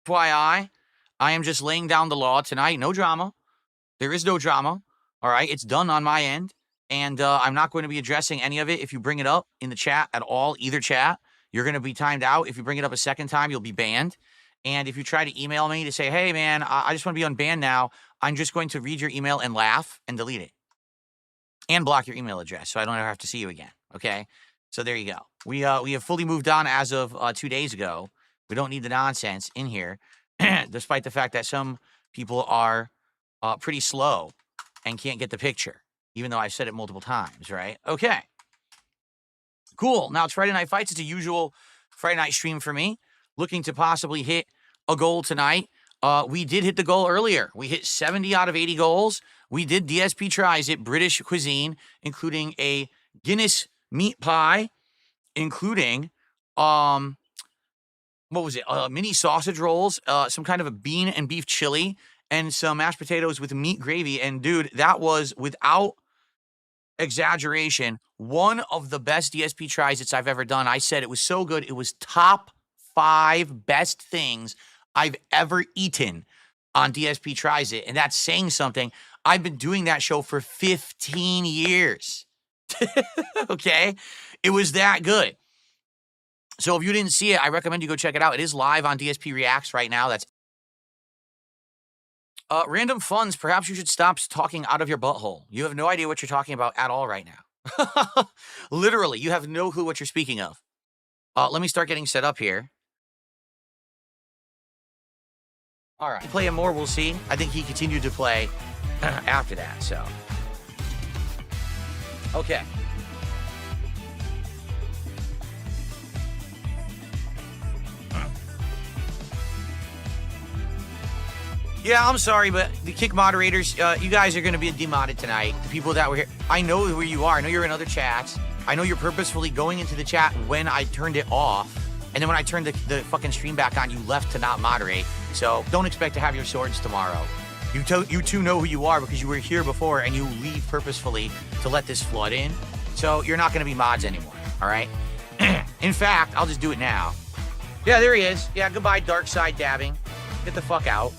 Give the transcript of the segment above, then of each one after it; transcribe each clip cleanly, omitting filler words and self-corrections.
FYI, I am just laying down the law tonight. No drama. There is no drama. All right. It's done on my end. And I'm not going to be addressing any of it. If you bring it up in the chat at all, either chat, you're going to be timed out. If you bring it up a second time, you'll be banned. And if you try to email me to say, hey, man, I just want to be unbanned now, I'm just going to read your email and laugh and delete it. And block your email address so I don't ever have to see you again. Okay? So there you go. We have fully moved on as of 2 days ago. We don't need the nonsense in here, despite the fact that some people are pretty slow and can't get the picture, even though I've said it multiple times, right? Okay. Cool. Now it's Friday Night Fights. It's a usual Friday night stream for me. Looking to possibly hit a goal tonight. We did hit the goal earlier. We hit 70 out of 80 goals. We did DSP tries at British cuisine, including a Guinness meat pie, including, what was it? Mini sausage rolls, some kind of a bean and beef chili, and some mashed potatoes with meat gravy. And dude, that was, without exaggeration, one of the best DSP tries that I've ever done. I said it was so good. It was top 5 best things I've ever eaten on DSP Tries It. And that's saying something. I've been doing that show for 15 years. Okay? It was that good. So if you didn't see it, I recommend you go check it out. It is live on DSP Reacts right now. That's random funds. Perhaps you should stop talking out of your butthole. You have no idea what you're talking about at all right now. Literally, you have no clue what you're speaking of. Let me start getting set up here. All right. Play him more, we'll see. I think he continued to play after that, so. Okay. Yeah, I'm sorry, but the kick moderators, you guys are going to be demodded tonight. The people that were here, I know who you are. I know you're in other chats. I know you're purposefully going into the chat when I turned it off. And then when I turned the fucking stream back on, you left to not moderate. So don't expect to have your swords tomorrow. You two know who you are because you were here before and you leave purposefully to let this flood in. So you're not going to be mods anymore, all right? In fact, I'll just do it now. Yeah, there he is. Yeah, goodbye, dark side dabbing. Get the fuck out.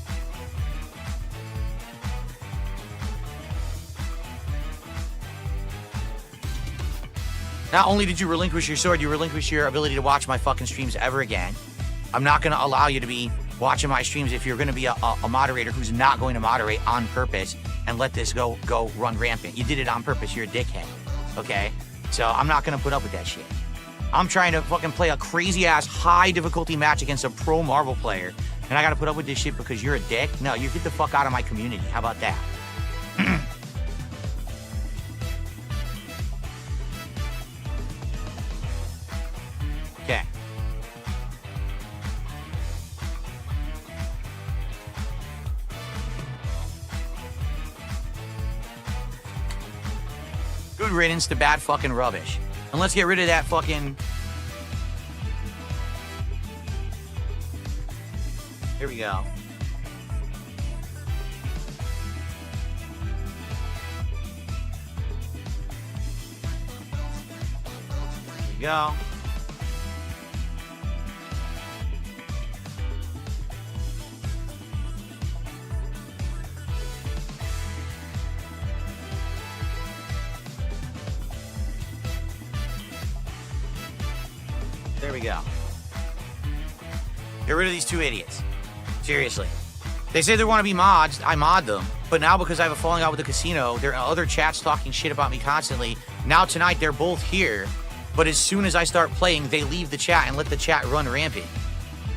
Not only did you relinquish your sword, you relinquished your ability to watch my fucking streams ever again. I'm not going to allow you to be watching my streams if you're going to be a moderator who's not going to moderate on purpose and let this go run rampant. You did it on purpose. You're a dickhead, okay? So I'm not going to put up with that shit. I'm trying to fucking play a crazy-ass high-difficulty match against a pro Marvel player, and I got to put up with this shit because you're a dick? No, you get the fuck out of my community. How about that? Okay. Good riddance to bad fucking rubbish. And let's get rid of that fucking... Here we go. Here we go. There we go. Get rid of these two idiots. Seriously. They say they want to be mods. I mod them. But now because I have a falling out with the casino, there are other chats talking shit about me constantly. Now tonight, they're both here. But as soon as I start playing, they leave the chat and let the chat run rampant.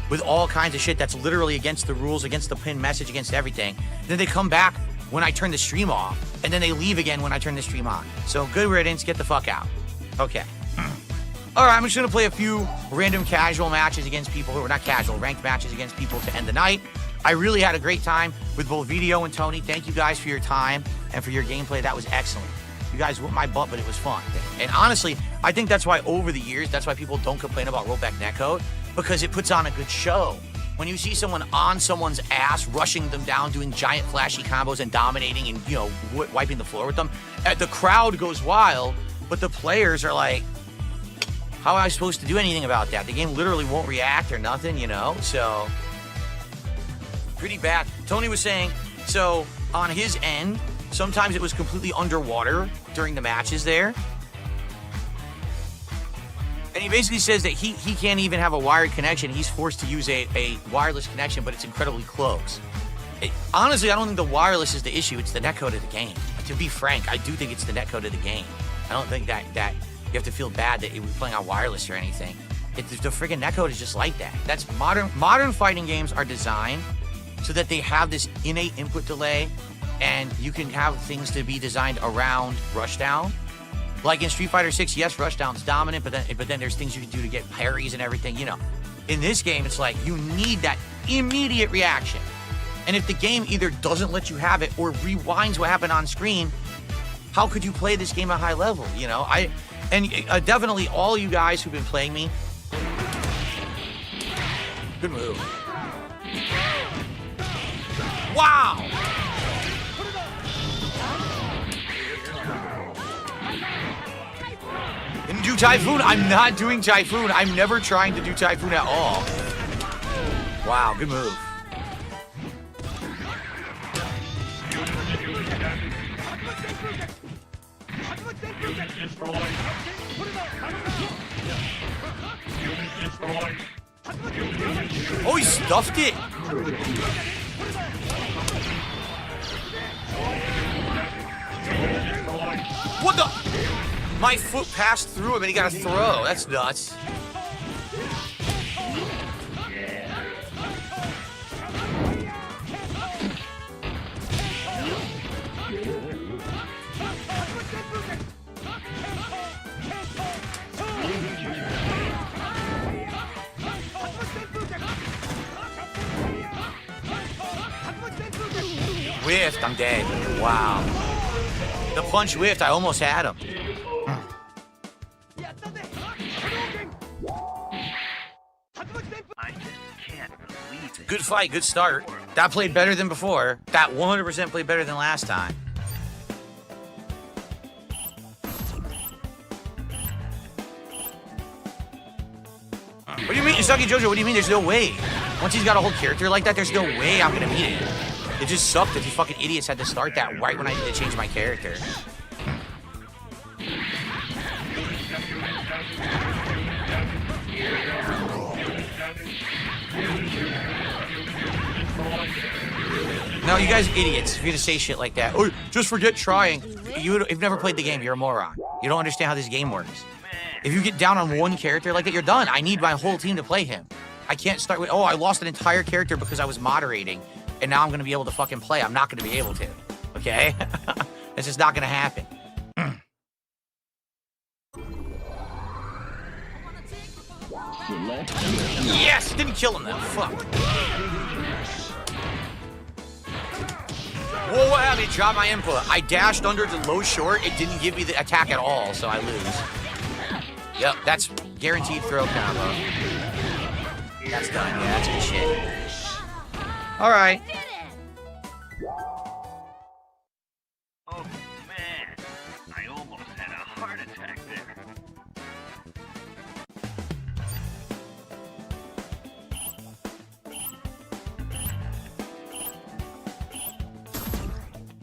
With all kinds of shit that's literally against the rules, against the pinned message, against everything. Then they come back when I turn the stream off. And then they leave again when I turn the stream on. So good riddance. Get the fuck out. Okay. All right, I'm just going to play a few random casual matches against people who are not casual, ranked matches against people to end the night. I really had a great time with both Video and Tony. Thank you guys for your time and for your gameplay. That was excellent. You guys whooped my butt, but it was fun. And honestly, I think that's why over the years, that's why people don't complain about rollback netcode, because it puts on a good show. When you see someone on someone's ass, rushing them down, doing giant flashy combos and dominating and, you know, wiping the floor with them, the crowd goes wild, but the players are like, how am I supposed to do anything about that? The game literally won't react or nothing, you know? So, Pretty bad. Tony was saying, so on his end, sometimes it was completely underwater during the matches there. And he basically says that he can't even have a wired connection. He's forced to use a wireless connection, but it's incredibly close. Honestly, I don't think the wireless is the issue. It's the netcode of the game. To be frank, I do think it's the netcode of the game. I don't think that you have to feel bad that we're playing on wireless or anything. The freaking netcode is just like that. That's modern fighting games are designed so that they have this innate input delay, and you can have things to be designed around rushdown. Like in Street Fighter 6, yes, rushdown's dominant, but then there's things you can do to get parries and everything, you know. In this game, it's like you need that immediate reaction. And if the game either doesn't let you have it or rewinds what happened on screen, how could you play this game at high level, you know? Definitely all you guys who've been playing me, good move. Wow! Didn't do Typhoon. I'm not doing Typhoon. I'm never trying to do Typhoon at all. Wow, good move. Oh, he stuffed it. What the? My foot passed through him and he got a throw. That's nuts. Whiffed. I'm dead. Wow. The punch whiffed. I almost had him. Good fight, good start. That played better than before. That 100% played better than last time. What do you mean, Usagi Jojo? What do you mean there's no way? Once he's got a whole character like that, there's no way I'm gonna beat it. It just sucked that you fucking idiots had to start that right when I needed to change my character. No, you guys are idiots if you're gonna say shit like that. Oh, just forget trying. You've never played the game, you're a moron. You don't understand how this game works. If you get down on one character like that, you're done. I need my whole team to play him. I can't start with, oh, I lost an entire character because I was moderating, and now I'm gonna be able to fucking play. I'm not gonna be able to, okay? It's just not gonna happen. Yes, didn't kill him though, fuck. Whoa, what happened? It dropped my input. I dashed under the low short. It didn't give me the attack at all, so I lose. Yep, that's guaranteed throw combo. That's done. Yeah, that's good shit. All right. Oh, man. I almost had a heart attack there.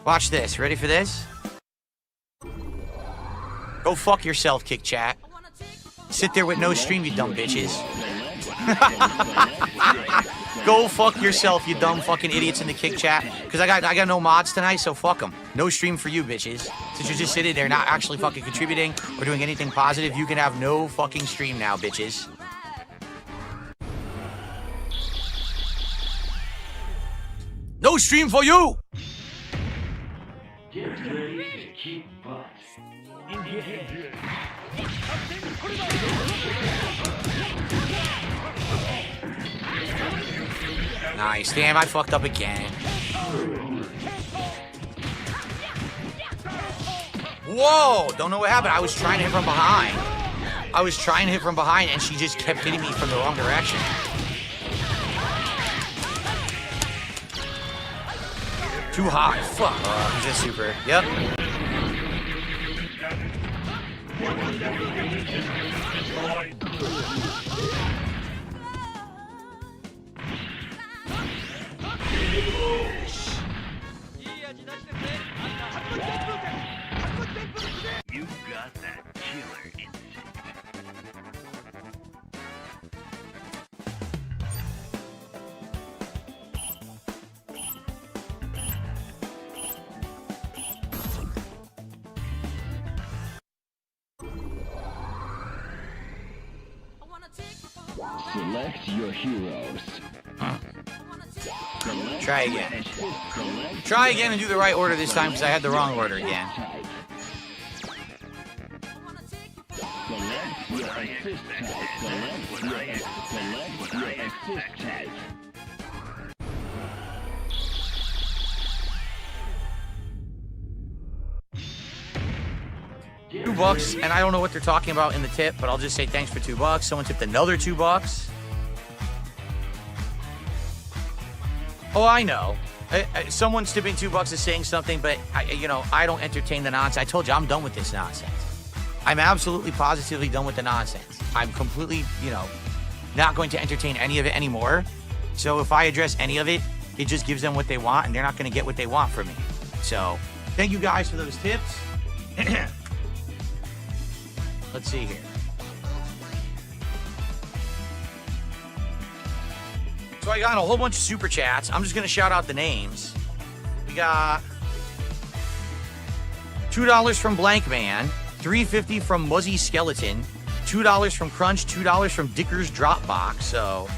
Watch this. Ready for this? Go fuck yourself, Kick Chat. Sit there with no stream, you dumb bitches. Go fuck yourself, you dumb fucking idiots in the Kick Chat. Because I got no mods tonight, so fuck them. No stream for you, bitches. Since you're just sitting there not actually fucking contributing or doing anything positive, you can have no fucking stream now, bitches. No stream for you! Get ready to kick butt. Nice. Damn, I fucked up again. Whoa! Don't know what happened. I was trying to hit from behind. And she just kept hitting me from the wrong direction. Too high. Fuck. He's just super. Yep. got that killer instinct. Select your heroes. Try again. Try again and do the right order this time because I had the wrong order again. Select your assist type. Select your assist type. $2, and I don't know what they're talking about in the tip, but I'll just say thanks for $2. Someone tipped another $2. Oh, I know. Someone's tipping $2 is saying something, but I don't entertain the nonsense. I told you I'm done with this nonsense. I'm absolutely positively done with the nonsense. I'm completely, not going to entertain any of it anymore. So if I address any of it, it just gives them what they want, and they're not going to get what they want from me. So thank you guys for those tips. Let's see here. So I got a whole bunch of super chats. I'm just going to shout out the names. We got $2 from Blank Man, $3.50 from Muzzy Skeleton, $2 from Crunch, $2 from Dicker's Dropbox. So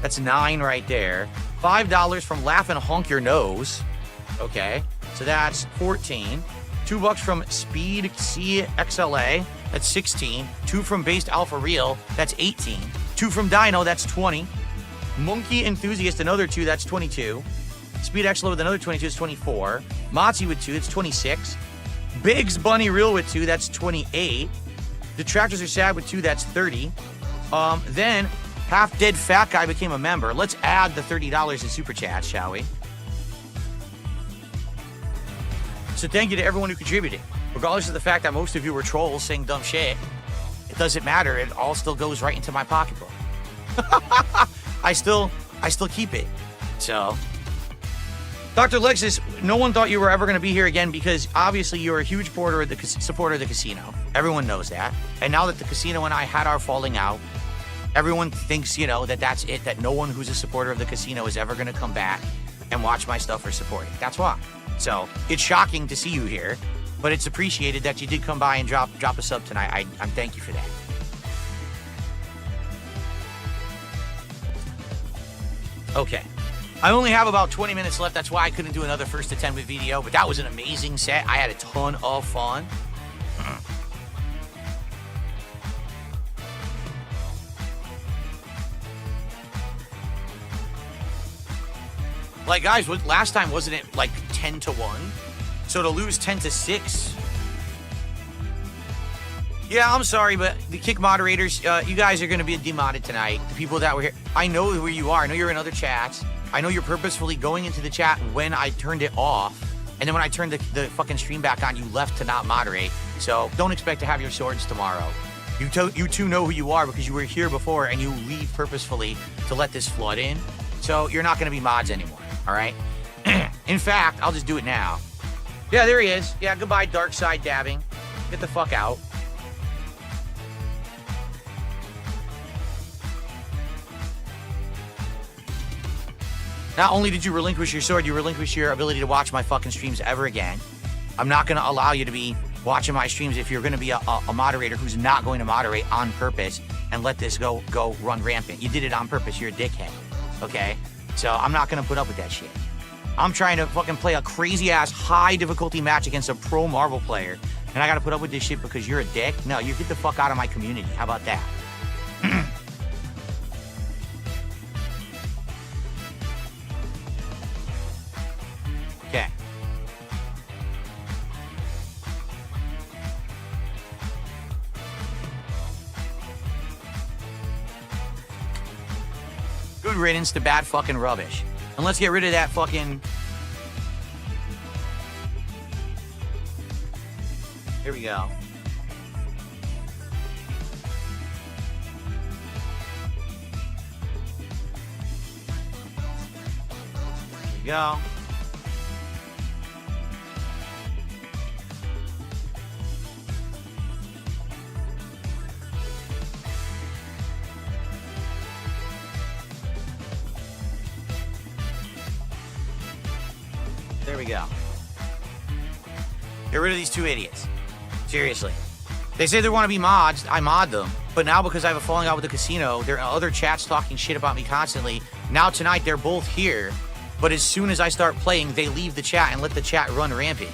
that's 9 right there. $5 from Laugh and Honk Your Nose. Okay, so that's 14. $2 from Speed C XLA, that's 16. 2 from Based Alpha Real, that's 18. 2 from Dino, that's 20. Monkey Enthusiast, another 2, that's 22. Speed XLA with another 22, it's 24. Motzi with 2, it's 26. Biggs Bunny Real with 2, that's 28. Detractors Are Sad with 2, that's 30. Then Half Dead Fat Guy became a member. Let's add the $30 in super chat, shall we? So thank you to everyone who contributed. Regardless of the fact that most of you were trolls saying dumb shit, it doesn't matter. It all still goes right into my pocketbook. I still keep it. So, Dr. Lexus, no one thought you were ever going to be here again because obviously you're a huge supporter of the casino. Everyone knows that. And now that the casino and I had our falling out, everyone thinks, that that's it, that no one who's a supporter of the casino is ever going to come back and watch my stuff or support it. That's why. So it's shocking to see you here, but it's appreciated that you did come by and drop a sub tonight. I'm thank you for that. Okay. I only have about 20 minutes left. That's why I couldn't do another first to 10 with video, but that was an amazing set. I had a ton of fun. Like, guys, last time wasn't it like 10-1? So to lose 10-6. Yeah, I'm sorry, but the kick moderators, you guys are going to be demodded tonight. The people that were here, I know where you are. I know you're in other chats. I know you're purposefully going into the chat when I turned it off. And then when I turned the fucking stream back on, you left to not moderate. So don't expect to have your swords tomorrow. You two know who you are because you were here before and you leave purposefully to let this flood in. So you're not going to be mods anymore. All right. In fact, I'll just do it now. Yeah, there he is. Yeah, goodbye, dark side dabbing. Get the fuck out. Not only did you relinquish your sword, you relinquished your ability to watch my fucking streams ever again. I'm not going to allow you to be watching my streams if you're going to be a moderator who's not going to moderate on purpose and let this go run rampant. You did it on purpose. You're a dickhead. Okay? So I'm not going to put up with that shit. I'm trying to fucking play a crazy-ass high difficulty match against a pro Marvel player, and I got to put up with this shit because you're a dick? No, you get the fuck out of my community. How about that? Okay. Good riddance to bad fucking rubbish. And let's get rid of that fucking... Here we go. Here we go. we go. Get rid of these two idiots. Seriously. They say they want to be mods. I mod them. But now because I have a falling out with the casino, there are other chats talking shit about me constantly. Now tonight, they're both here. But as soon as I start playing, they leave the chat and let the chat run rampant.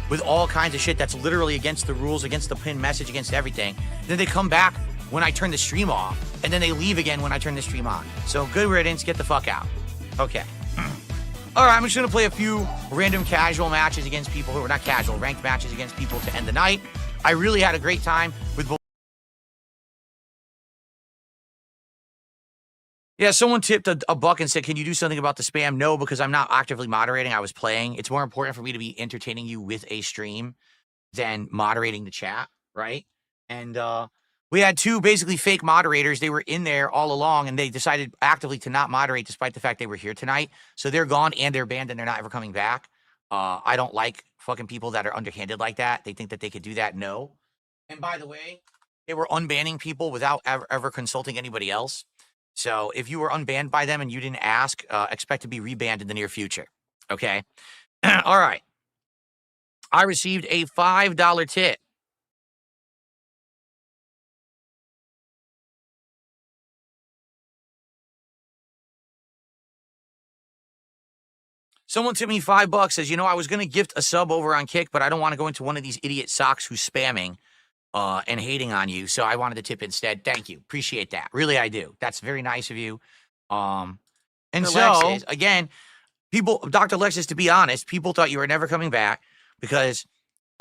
With all kinds of shit that's literally against the rules, against the pinned message, against everything. Then they come back when I turn the stream off. And then they leave again when I turn the stream on. So good riddance. Get the fuck out. Okay. All right, I'm just going to play a few random casual matches against people who are not casual, ranked matches against people to end the night. I really had a great time with both. Yeah, someone tipped a buck and said, can you do something about the spam? No, because I'm not actively moderating. I was playing. It's more important for me to be entertaining you with a stream than moderating the chat, right? And we had two basically fake moderators. They were in there all along, and they decided actively to not moderate despite the fact they were here tonight. So they're gone and they're banned and they're not ever coming back. I don't like fucking people that are underhanded like that. They think that they could do that. No. And by the way, they were unbanning people without ever consulting anybody else. So if you were unbanned by them and you didn't ask, expect to be rebanned in the near future. Okay? All right. I received a $5 tip. Someone tipped me $5, says, you know, I was going to gift a sub over on Kick, but I don't want to go into one of these idiot socks who's spamming and hating on you. So I wanted to tip instead. Thank you. Appreciate that. Really, I do. That's very nice of you. And so, Lexus, again, people, Dr. Lexus, to be honest, people thought you were never coming back because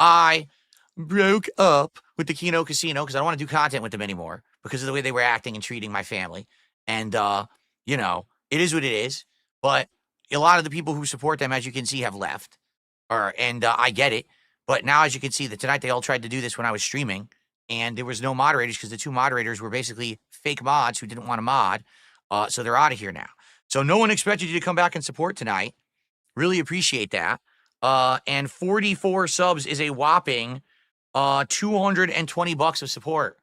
I broke up with the Kino Casino because I don't want to do content with them anymore because of the way they were acting and treating my family. And, you know, it is what it is. But a lot of the people who support them, as you can see, have left. And I get it. But now, as you can see, that tonight they all tried to do this when I was streaming. And there was no moderators because the two moderators were basically fake mods who didn't want to mod. So they're out of here now. So no one expected you to come back and support tonight. Really appreciate that. And 44 subs is a whopping $220 of support.